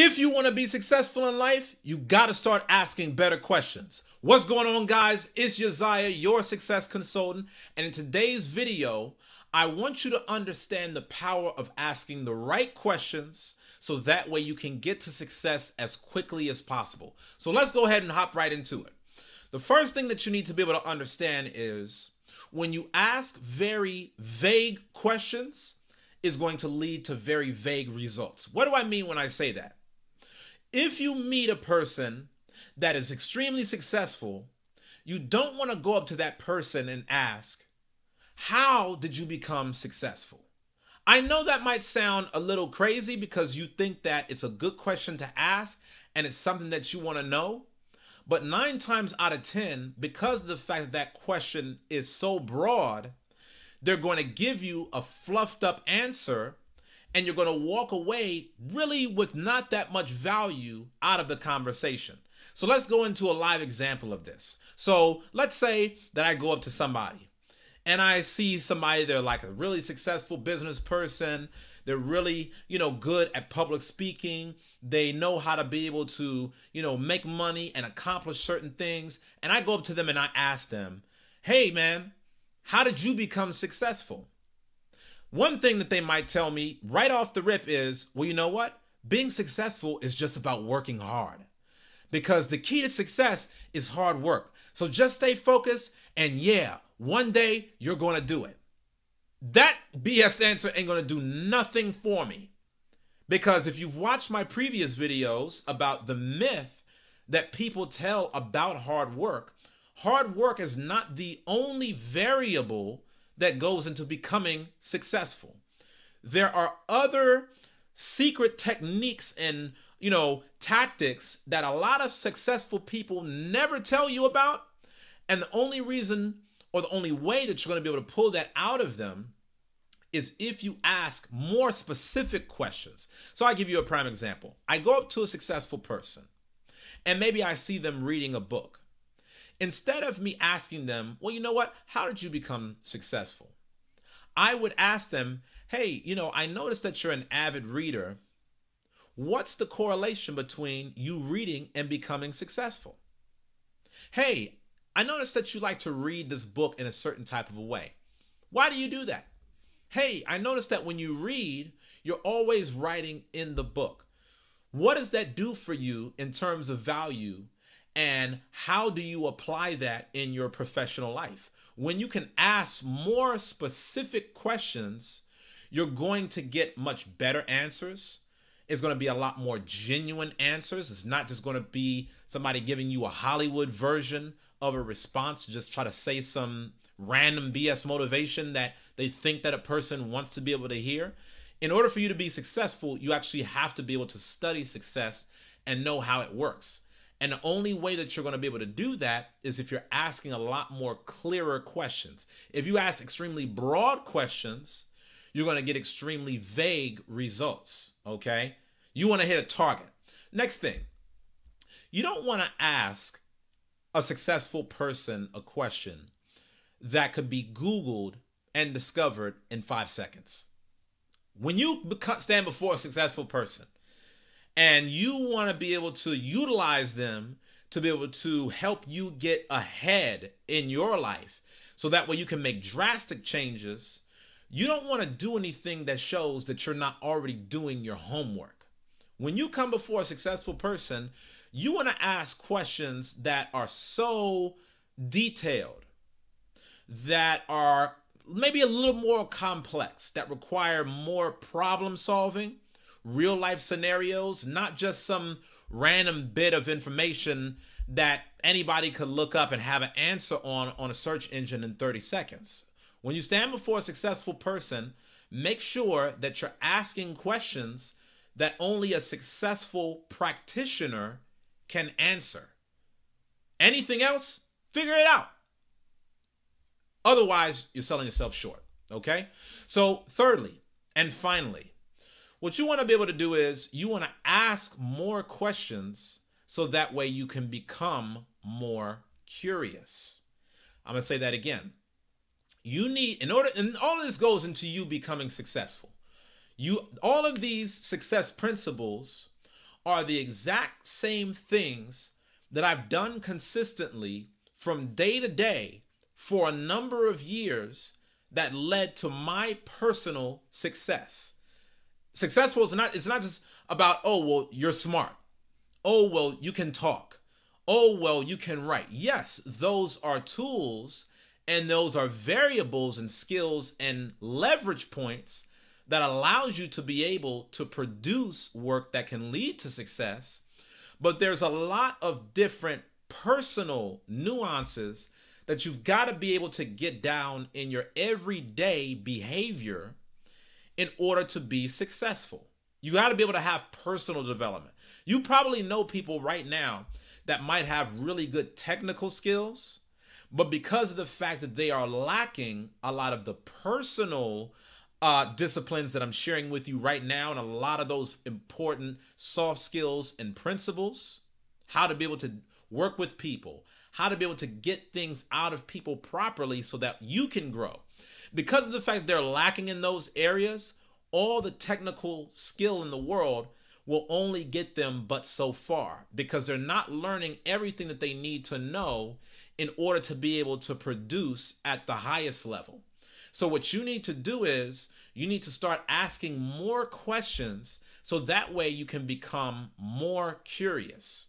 If you want to be successful in life, you got to start asking better questions. What's going on, guys? It's Josiah, your success consultant. And in today's video, I want you to understand the power of asking the right questions so that way you can get to success as quickly as possible. So let's go ahead and hop right into it. The first thing that you need to be able to understand is when you ask very vague questions, is going to lead to very vague results. What do I mean when I say that? If you meet a person that is extremely successful, you don't want to go up to that person and ask, how did you become successful? I know that might sound a little crazy because you think that it's a good question to ask and it's something that you want to know. But 9 times out of 10, because of the fact that that question is so broad, they're going to give you a fluffed up answer and you're going to walk away really with not that much value out of the conversation. So let's go into a live example of this. So let's say that I go up to somebody and I see somebody, they're like a really successful business person. They're really, good at public speaking. They know how to be able to, make money and accomplish certain things. And I go up to them and I ask them, hey man, how did you become successful? One thing that they might tell me right off the rip is, well, you know what? Being successful is just about working hard, because the key to success is hard work. So just stay focused and yeah, one day you're going to do it. That BS answer ain't going to do nothing for me, because if you've watched my previous videos about the myth that people tell about hard work is not the only variable that goes into becoming successful. There are other secret techniques and, tactics that a lot of successful people never tell you about. And the only reason or the only way that you're going to be able to pull that out of them is if you ask more specific questions. So I'll give you a prime example. I go up to a successful person and maybe I see them reading a book. Instead of me asking them, well, you know what? How did you become successful? I would ask them, hey, I noticed that you're an avid reader. What's the correlation between you reading and becoming successful? Hey, I noticed that you like to read this book in a certain type of a way. Why do you do that? Hey, I noticed that when you read, you're always writing in the book. What does that do for you in terms of value? And how do you apply that in your professional life? When you can ask more specific questions, you're going to get much better answers. It's going to be a lot more genuine answers. It's not just going to be somebody giving you a Hollywood version of a response to just try to say some random BS motivation that they think that a person wants to be able to hear. In order for you to be successful, you actually have to be able to study success and know how it works. And the only way that you're going to be able to do that is if you're asking a lot more clearer questions. If you ask extremely broad questions, you're going to get extremely vague results, okay? You want to hit a target. Next thing, you don't want to ask a successful person a question that could be Googled and discovered in 5 seconds. When you stand before a successful person, and you want to be able to utilize them to be able to help you get ahead in your life so that way you can make drastic changes, you don't want to do anything that shows that you're not already doing your homework. When you come before a successful person, you want to ask questions that are so detailed, that are maybe a little more complex, that require more problem solving, real life scenarios, not just some random bit of information that anybody could look up and have an answer on a search engine in 30 seconds. When you stand before a successful person, make sure that you're asking questions that only a successful practitioner can answer. Anything else, figure it out. Otherwise, you're selling yourself short, okay? So thirdly, and finally, what you want to be able to do is you want to ask more questions so that way you can become more curious. I'm going to say that again. You need, and all of this goes into you becoming successful. All of these success principles are the exact same things that I've done consistently from day to day for a number of years that led to my personal success. Successful is not, it's not just about, oh, well, you're smart. Oh, well, you can talk. Oh, well, you can write. Yes, those are tools and those are variables and skills and leverage points that allows you to be able to produce work that can lead to success. But there's a lot of different personal nuances that you've got to be able to get down in your everyday behavior in order to be successful. You got to be able to have personal development. You probably know people right now that might have really good technical skills, but because of the fact that they are lacking a lot of the personal disciplines that I'm sharing with you right now, and a lot of those important soft skills and principles, how to be able to work with people, how to be able to get things out of people properly so that you can grow. Because of the fact that they're lacking in those areas, all the technical skill in the world will only get them but so far, because they're not learning everything that they need to know in order to be able to produce at the highest level. So what you need to do is you need to start asking more questions so that way you can become more curious.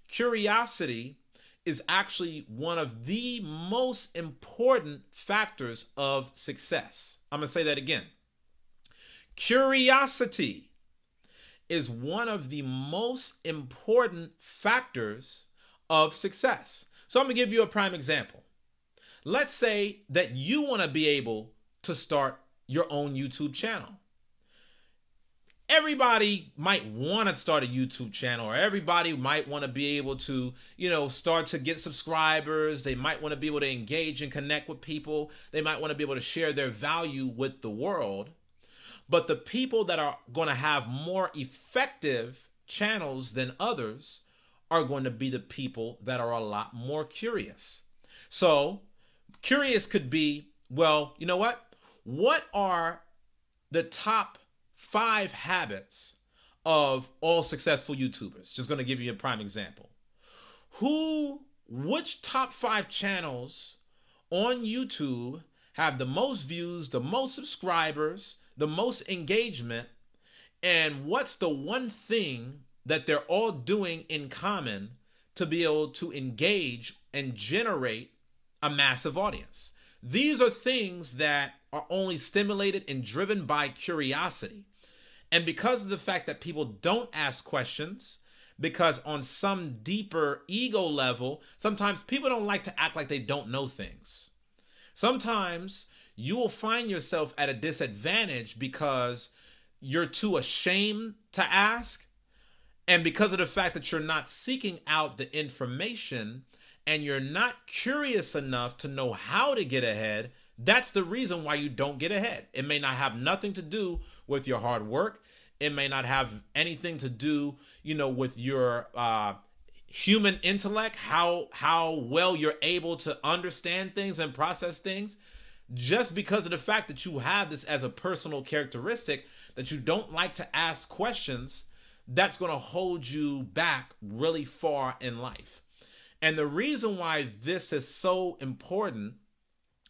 Curiosity is actually one of the most important factors of success. I'm going to say that again. Curiosity is one of the most important factors of success. So I'm going to give you a prime example. Let's say that you want to be able to start your own YouTube channel. Everybody might want to start a YouTube channel, or everybody might want to be able to, start to get subscribers. They might want to be able to engage and connect with people. They might want to be able to share their value with the world. But the people that are going to have more effective channels than others are going to be the people that are a lot more curious. So curious could be, well, you know what? What are the top 5 habits of all successful YouTubers? Just going to give you a prime example. Which top 5 channels on YouTube have the most views, the most subscribers, the most engagement, and what's the one thing that they're all doing in common to be able to engage and generate a massive audience? These are things that are only stimulated and driven by curiosity. And because of the fact that people don't ask questions, because on some deeper ego level, sometimes people don't like to act like they don't know things. Sometimes you will find yourself at a disadvantage because you're too ashamed to ask. And because of the fact that you're not seeking out the information and you're not curious enough to know how to get ahead, that's the reason why you don't get ahead. It may not have nothing to do with your hard work. It may not have anything to do, with your human intellect, how well you're able to understand things and process things. Just because of the fact that you have this as a personal characteristic, that you don't like to ask questions, that's going to hold you back really far in life. And the reason why this is so important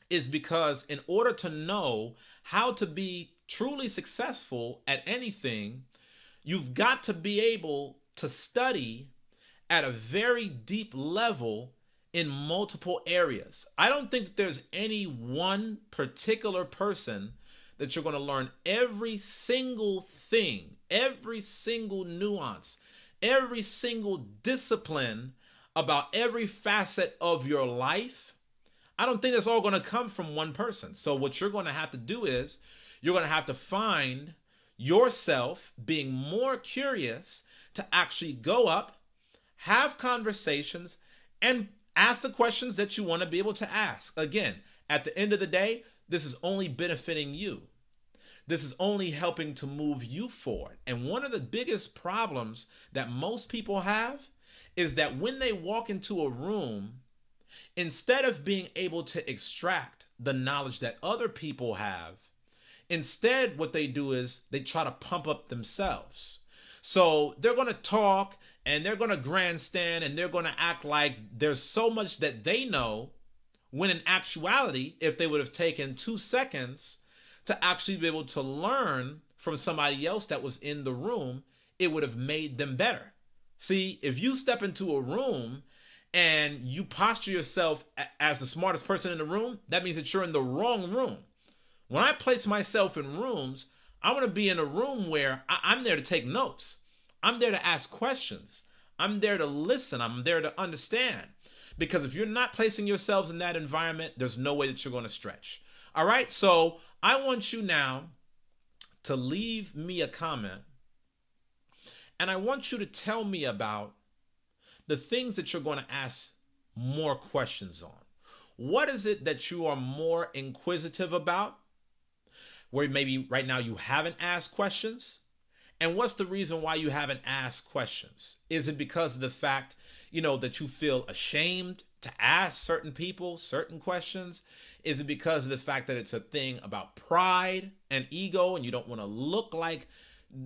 is because in order to know how to be truly successful at anything, you've got to be able to study at a very deep level in multiple areas. I don't think that there's any one particular person that you're going to learn every single thing, every single nuance, every single discipline about every facet of your life. I don't think that's all going to come from one person. So what you're going to have to do is you're going to have to find yourself being more curious to actually go up, have conversations, and ask the questions that you want to be able to ask. Again, at the end of the day, this is only benefiting you. This is only helping to move you forward. And one of the biggest problems that most people have is that when they walk into a room, instead of being able to extract the knowledge that other people have, instead what they do is they try to pump up themselves. So they're going to talk and they're going to grandstand and they're going to act like there's so much that they know, when in actuality, if they would have taken 2 seconds to actually be able to learn from somebody else that was in the room, it would have made them better. See, if you step into a room and you posture yourself as the smartest person in the room, that means that you're in the wrong room. When I place myself in rooms, I want to be in a room where I'm there to take notes. I'm there to ask questions. I'm there to listen. I'm there to understand. Because if you're not placing yourselves in that environment, there's no way that you're going to stretch. All right, so I want you now to leave me a comment, and I want you to tell me about the things that you're going to ask more questions on. What is it that you are more inquisitive about, where maybe right now you haven't asked questions? And what's the reason why you haven't asked questions? Is it because of the fact, that you feel ashamed to ask certain people certain questions? Is it because of the fact that it's a thing about pride and ego and you don't want to look like,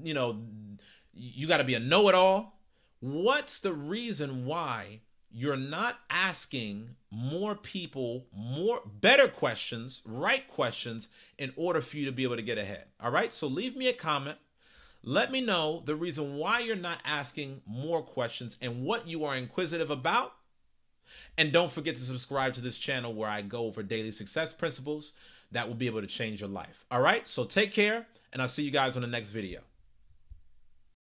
you got to be a know-it-all? What's the reason why you're not asking more people better questions, right questions, in order for you to be able to get ahead? All right, so leave me a comment. Let me know the reason why you're not asking more questions and what you are inquisitive about. And don't forget to subscribe to this channel where I go over daily success principles that will be able to change your life. All right, so take care, and I'll see you guys on the next video.